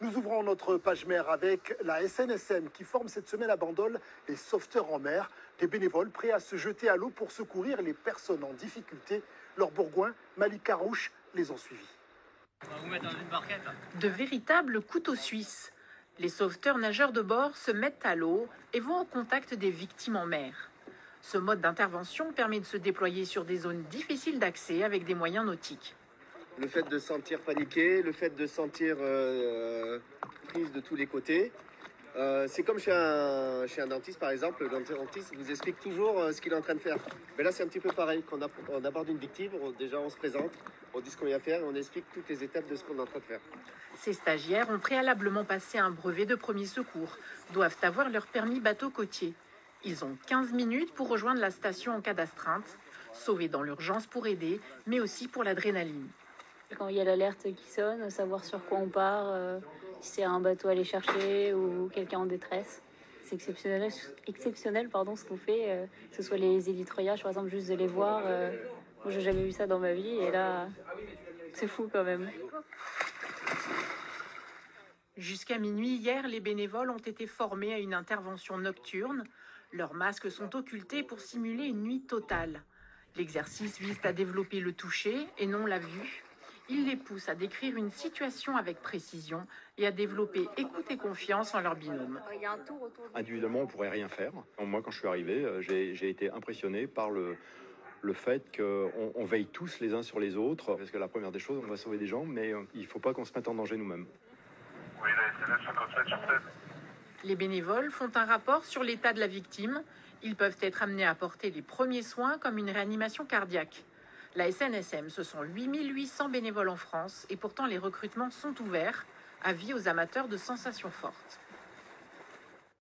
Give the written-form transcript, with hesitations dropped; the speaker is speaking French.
Nous ouvrons notre page mer avec la SNSM qui forme cette semaine à Bandol les sauveteurs en mer, des bénévoles prêts à se jeter à l'eau pour secourir les personnes en difficulté. Leurs bourgoins, Malik Karouche, les ont suivis. On va vous mettre dans une barquette. De véritables couteaux suisses. Les sauveteurs nageurs de bord se mettent à l'eau et vont au contact des victimes en mer. Ce mode d'intervention permet de se déployer sur des zones difficiles d'accès avec des moyens nautiques. Le fait de sentir paniquer, le fait de sentir prise de tous les côtés. C'est comme chez un dentiste par exemple, le dentiste vous explique toujours ce qu'il est en train de faire. Mais là c'est un petit peu pareil, quand on aborde une victime, déjà on se présente, on dit ce qu'on vient faire et on explique toutes les étapes de ce qu'on est en train de faire. Ces stagiaires ont préalablement passé un brevet de premier secours, doivent avoir leur permis bateau côtier. Ils ont 15 minutes pour rejoindre la station en cas d'astreinte, sauver dans l'urgence pour aider, mais aussi pour l'adrénaline. Quand il y a l'alerte qui sonne, savoir sur quoi on part, si c'est un bateau à aller chercher ou quelqu'un en détresse. C'est exceptionnel ce qu'on fait, que ce soit les hélitreuillages par exemple, juste de les voir. Moi j'ai jamais vu ça dans ma vie et là c'est fou quand même. Jusqu'à minuit hier, les bénévoles ont été formés à une intervention nocturne. Leurs masques sont occultés pour simuler une nuit totale. L'exercice vise à développer le toucher et non la vue. Il les pousse à décrire une situation avec précision et à développer écoute et confiance en leur binôme. Individuellement, on ne pourrait rien faire. Moi, quand je suis arrivé, j'ai été impressionné par le fait qu'on veille tous les uns sur les autres. Parce que la première des choses, on va sauver des gens, mais il ne faut pas qu'on se mette en danger nous-mêmes. Oui, la SNF 57 sur 7. Les bénévoles font un rapport sur l'état de la victime. Ils peuvent être amenés à apporter les premiers soins comme une réanimation cardiaque. La SNSM, ce sont 8800 bénévoles en France et pourtant les recrutements sont ouverts. Avis aux amateurs de sensations fortes.